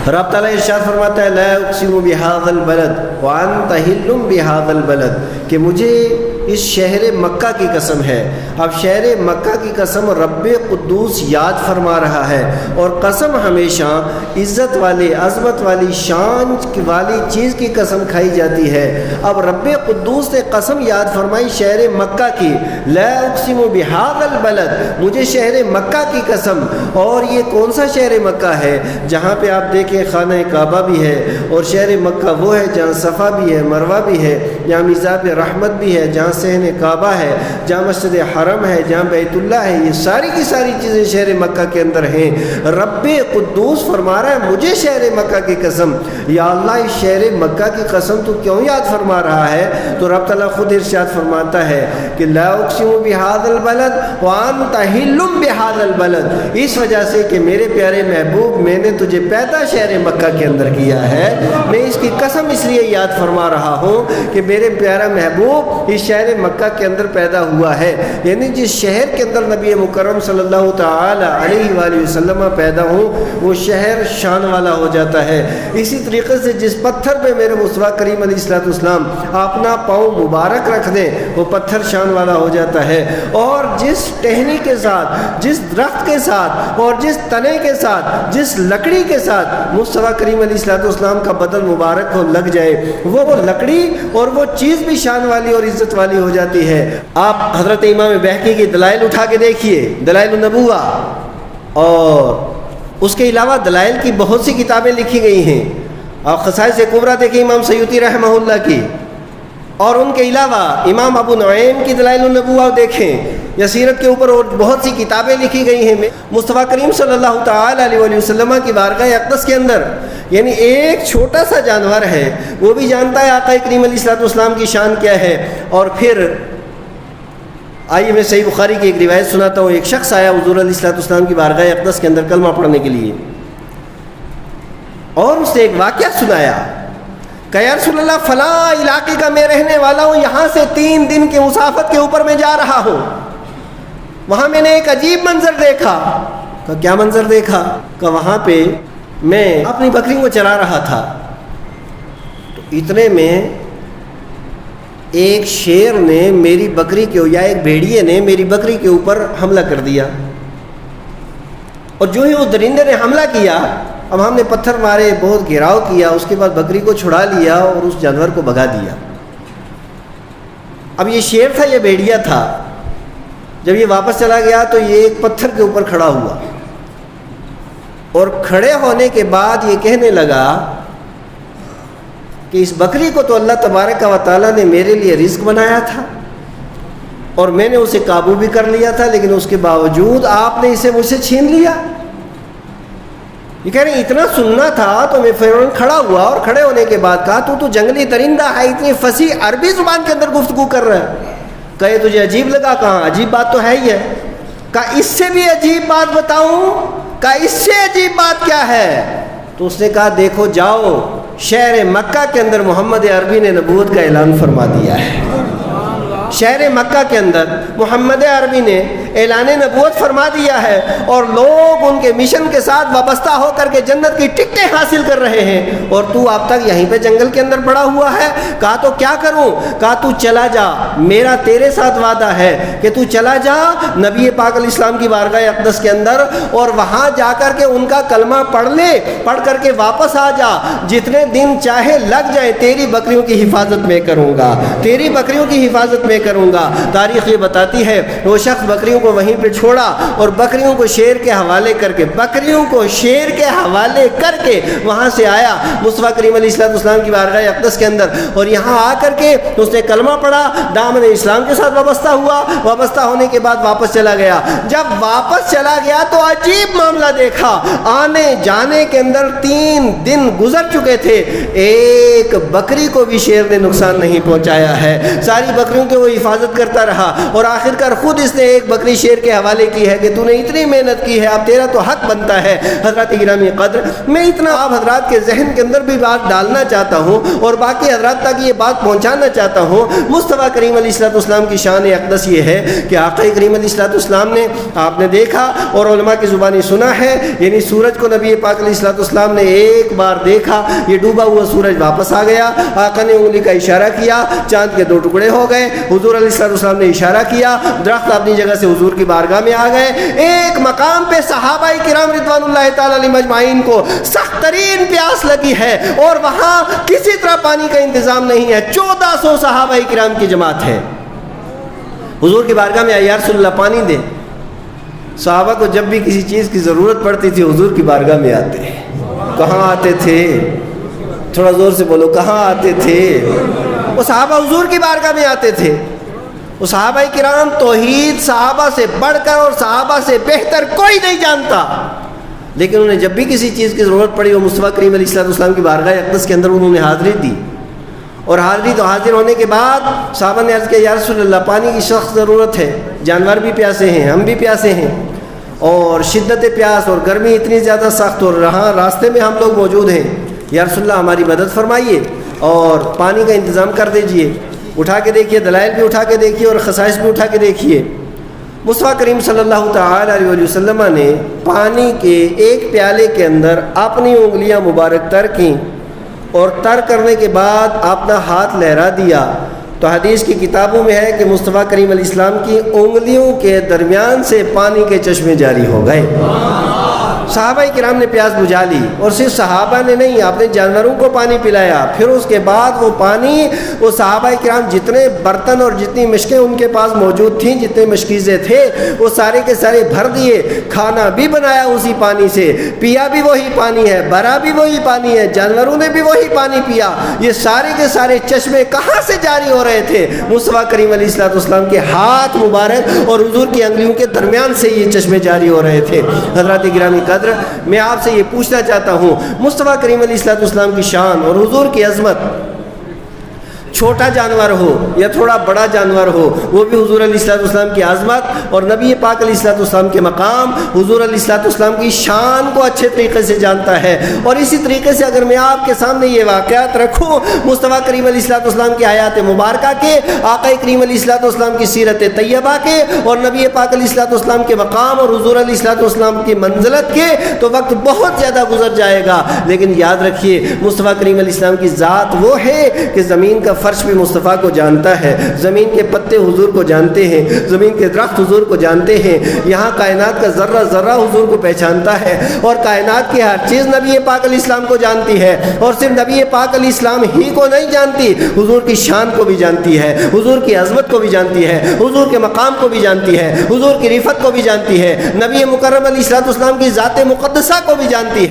رب تعالیٰ ارشاد فرماتا ہے لا اقسم بہذا البلد وانت حل بہذا البلد، کہ مجھے اس شہر مکہ کی قسم ہے۔ اب شہر مکہ کی قسم رب قدوس یاد فرما رہا ہے، اور قسم ہمیشہ عزت والے، عظمت والی، شان والی چیز کی قسم کھائی جاتی ہے۔ اب رب قدوس نے قسم یاد فرمائی شہر مکہ کی، لا اقسم بہذا البلد، مجھے شہر مکہ کی قسم۔ اور یہ کون سا شہر مکہ ہے؟ جہاں پہ آپ دیکھیں خانہ کعبہ بھی ہے، اور شہر مکہ وہ ہے جہاں صفا بھی ہے، مروہ بھی ہے، جہاں میزاب رحمت بھی ہے، جہاں صحن کعبہ ہے، جہاں مسجد حرم ہے، جہاں بیت اللہ ہے، یہ ساری کی ساری چیزیں شہر مکہ کے اندر ہیں۔ رب قدوس فرما رہا ہے مجھے شہر مکہ کی قسم۔ یا اللہ اس شہر مکہ کی قسم تو کیوں یاد فرما رہا ہے؟ تو رب تعالیٰ خود ارشاد فرماتا ہے کہ لا اقسم بہذا البلد وانت حل بہذا البلد، اس وجہ سے کہ میرے پیارے محبوب میں نے تجھے پیدا شہر مکہ کے اندر کیا ہے، میں اس کی قسم اس لیے یاد فرما رہا ہوں کہ میرے پیارا محبوب اس شہر مکہ کے اندر پیدا ہوا ہے۔ یعنی جس شہر کے اندر نبی مکرم صلی اللہ تعالی علیہ وآلہ وسلم پیدا ہوں وہ شہر شان والا ہو جاتا ہے۔ اسی طریقے سے جس پتھر پہ میرے مصطفیٰ کریم علیہ الصلوۃ والسلام اپنا پاؤں مبارک رکھ دیں وہ پتھر شان والا ہو جاتا ہے۔ اور جس ٹہنی کے ساتھ، جس درخت کے ساتھ، اور جس تنے کے ساتھ، جس لکڑی کے ساتھ مصطفیٰ کریم علیہ الصلوۃ والسلام کا بدن مبارک ہو لگ جائے وہ لکڑی اور وہ چیز بھی شان والی اور عزت والی ہو جاتی ہے۔ آپ حضرت امام بہقی کی دلائل اٹھا کے دیکھیے، دلائل النبوہ، اور اس کے علاوہ دلائل کی بہت سی کتابیں لکھی گئی ہیں۔ آپ خصائص کبریٰ دیکھیں امام سیوطی رحمہ اللہ کی، اور ان کے علاوہ امام ابو نعیم کی دلائل النبوہ دیکھیں، یا سیرت کے اوپر اور بہت سی کتابیں لکھی گئی ہیں۔ مصطفیٰ کریم صلی اللہ تعالی علیہ وآلہ وسلم کی بارگاہ اقدس کے اندر یعنی ایک چھوٹا سا جانور ہے وہ بھی جانتا ہے آقا کریم علیہ الصلوۃ والسلام کی شان کیا ہے۔ اور پھر آئیے میں صحیح بخاری کی ایک روایت سناتا ہوں۔ ایک شخص آیا حضور علیہ الصلوۃ والسلام کی بارگاہ اقدس کے اندر کلمہ پڑھنے کے لیے، اور اس نے ایک واقعہ سنایا کہ یا رسول اللہ فلاں علاقے کا میں رہنے والا ہوں، یہاں سے 3 دن کی مسافت کے اوپر میں جا رہا ہوں، وہاں میں نے ایک عجیب منظر دیکھا۔ کہ کیا منظر دیکھا؟ کہ وہاں پہ میں اپنی بکری کو چلا رہا تھا، تو اتنے میں ایک شیر نے میری بکری کے، یا ایک بھیڑیے نے میری بکری کے اوپر حملہ کر دیا، اور جو ہی اس درندے نے حملہ کیا اب ہم نے پتھر مارے، بہت گھیراؤ کیا، اس کے بعد بکری کو چھڑا لیا اور اس جانور کو بھگا دیا۔ اب یہ شیر تھا، یہ بھیڑیا تھا، جب یہ واپس چلا گیا تو یہ ایک پتھر کے اوپر کھڑا ہوا، اور کھڑے ہونے کے بعد یہ کہنے لگا کہ اس بکری کو تو اللہ تبارک و تعالیٰ نے میرے لیے رزق بنایا تھا، اور میں نے اسے قابو بھی کر لیا تھا، لیکن اس کے باوجود آپ نے اسے مجھ سے چھین لیا۔ یہ کہہ رہے ہیں اتنا سننا تھا تو میں فوراً کھڑا ہوا، اور کھڑے ہونے کے بعد کہا تو جنگلی درندہ ہے، اتنی فصیح عربی زبان کے اندر گفتگو کر رہا ہے، کہے تجھے عجیب لگا؟ کہاں عجیب بات تو ہے ہی ہے۔ کہا اس سے بھی عجیب بات بتاؤں؟ کہا اس سے عجیب بات کیا ہے؟ تو اس نے کہا دیکھو جاؤ، شہر مکہ کے اندر محمد عربی نے نبوت کا اعلان فرما دیا ہے۔ شہر مکہ کے اندر محمد عربی نے اعلان نبوت فرما دیا ہے، اور لوگ ان کے مشن کے ساتھ وابستہ ہو کر کے جنت کی ٹکٹیں حاصل کر رہے ہیں، اور تو اب تک یہیں پہ جنگل کے اندر پڑا ہوا ہے۔ کہا تو کیا کروں؟ کہا تو چلا جا، میرا تیرے ساتھ وعدہ ہے کہ تو چلا جا نبی پاک علیہ السلام کی بارگاہ اقدس کے اندر، اور وہاں جا کر کے ان کا کلمہ پڑھ لے، پڑھ کر کے واپس آ جا، جتنے دن چاہے لگ جائے تیری بکریوں کی حفاظت میں کروں گا، تیری بکریوں کی حفاظت میں کروں گا۔ تاریخ یہ بتاتی ہے وہ شخص بکریوں کو وہیں پہ چھوڑا، اور بکریوں کو شیر کے حوالے کر کے، بکریوں کو شیر کے حوالے کر کے وہاں سے آیا مصطفیٰ کریم علیہ الصلوۃ والسلام کی بارگاہ اقدس کے اندر، اور یہاں آ کر کے اس نے کلمہ پڑھا، دامن اسلام کے ساتھ وابستہ ہوا، وابستہ ہونے کے بعد واپس چلا گیا۔ جب واپس چلا گیا تو عجیب معاملہ دیکھا، آنے جانے کے اندر 3 دن گزر چکے تھے، ایک بکری کو بھی شیر نے نقصان نہیں پہنچایا ہے۔ ساری بکریوں کے وہ وہ حفاظت کرتا رہا، اور آخر کار خود اس نے ایک بکری شیر کے حوالے کی ہے کہ تو نے اتنی محنت کی ہے، اب تیرا تو حق بنتا ہے۔ حضرات گرامی قدر، میں اتنا آپ حضرات کے ذہن کے اندر بھی بات ڈالنا چاہتا ہوں اور باقی حضرات تک یہ بات پہنچانا چاہتا ہوں۔ مصطفیٰ کریم علیہ السلام کی شان اقدس یہ ہے کہ آقا کریم علیہ السلام نے، آپ نے دیکھا اور علماء کی زبانی سنا ہے، یعنی سورج کو نبی پاک علیہ السلام نے ایک بار دیکھا، یہ ڈوبا ہوا سورج واپس آ گیا، آقا نے انگلی کا اشارہ کیا، چاند کے 2 ٹکڑے ہو گئے، حضور علیہ السلام نے اشارہ کیا، درخت اپنی جگہ سے حضور کی بارگاہ میں آ گئے۔ ایک مقام پہ صحابہ کرام رضوان اللہ تعالی علیہم اجمعین کو سخت ترین پیاس لگی ہے اور وہاں کسی طرح پانی کا انتظام نہیں ہے، 1400 صحابہ کرام کی جماعت ہے۔ حضور کی بارگاہ میں آئے، یا رسول اللہ پانی دے۔ صحابہ کو جب بھی کسی چیز کی ضرورت پڑتی تھی حضور کی بارگاہ میں آتے۔ کہاں آتے تھے؟ تھوڑا زور سے بولو، کہاں آتے تھے؟ وہ صحابہ حضور کی بارگاہ میں آتے تھے۔ وہ صحابہ کرام توحید صحابہ سے بڑھ کر اور صحابہ سے بہتر کوئی نہیں جانتا، لیکن انہیں جب بھی کسی چیز کی ضرورت پڑی وہ مصطفیٰ کریم علیہ السلام کی بارگاہ اقدس کے اندر انہوں نے حاضری دی، اور حاضری تو حاضر ہونے کے بعد صحابہ نے عرض کیا، یا رسول اللہ پانی کی سخت ضرورت ہے، جانور بھی پیاسے ہیں، ہم بھی پیاسے ہیں، اور شدت پیاس اور گرمی اتنی زیادہ سخت، اور راستے میں ہم لوگ موجود ہیں، یا رسول اللہ ہماری مدد فرمائیے اور پانی کا انتظام کر دیجئے۔ اٹھا کے دیکھیے، دلائل بھی اٹھا کے دیکھیے اور خصائص بھی اٹھا کے دیکھیے۔ مصطفیٰ کریم صلی اللہ تعالی علیہ وسلم نے پانی کے ایک پیالے کے اندر اپنی انگلیاں مبارک تر کیں اور تر کرنے کے بعد اپنا ہاتھ لہرا دیا، تو حدیث کی کتابوں میں ہے کہ مصطفیٰ کریم علیہ السلام کی انگلیوں کے درمیان سے پانی کے چشمے جاری ہو گئے۔ صحابہ کرام نے پیاس بجھا لی، اور صرف صحابہ نے نہیں، آپ نے جانوروں کو پانی پلایا۔ پھر اس کے بعد وہ پانی، وہ صحابہ کرام جتنے برتن اور جتنی مشکیں ان کے پاس موجود تھیں، جتنے مشکیزیں تھے، وہ سارے کے سارے بھر دیے، کھانا بھی بنایا اسی پانی سے، پیا بھی وہی پانی ہے، بھرا بھی وہی پانی ہے، جانوروں نے بھی وہی پانی پیا۔ یہ سارے کے سارے چشمے کہاں سے جاری ہو رہے تھے؟ مصطفیٰ کریم علیہ السلام کے ہاتھ مبارک اور حضور کی انگلیوں کے درمیان سے یہ چشمے جاری ہو رہے تھے۔ حضرات گرامی قدر، میں آپ سے یہ پوچھنا چاہتا ہوں، مصطفیٰ کریم علیہ السلام کی شان اور حضور کی عظمت، چھوٹا جانور ہو یا تھوڑا بڑا جانور ہو، وہ بھی حضور علیہ السلام کی عظمت اور نبی پاک علیہ السلام کے مقام، حضور علیہ السلام کی شان کو اچھے طریقے سے جانتا ہے۔ اور اسی طریقے سے اگر میں آپ کے سامنے یہ واقعات رکھوں مصطفیٰ کریم علیہ السلام کی حیات مبارکہ کے، آقا کریم علیہ السلام کی سیرت طیبہ کے، اور نبی پاک علیہ السلام کے مقام اور حضور علیہ السلام کی منزلت کے، تو وقت بہت زیادہ گزر جائے گا۔ لیکن یاد رکھیے، مصطفیٰ کریم علیہ السلام کی ذات وہ ہے کہ زمین کا فرش بھی مصطفیٰ کو جانتا ہے، زمین کے پتے حضور کو جانتے ہیں، زمین کے درخت حضور کو جانتے ہیں، یہاں کائنات کا ذرہ ذرہ حضور کو پہچانتا ہے، اور کائنات کی ہر چیز نبی پاک علیہ السلام کو جانتی ہے، اور صرف نبی پاک علیہ السلام ہی کو نہیں جانتی، حضور کی شان کو بھی جانتی ہے، حضور کی عظمت کو بھی جانتی ہے، حضور کے مقام کو بھی جانتی ہے، حضور کی رفعت کو بھی جانتی ہے، نبی مکرم علیہ السلام کی ذات مقدسہ کو بھی جانتی ہے۔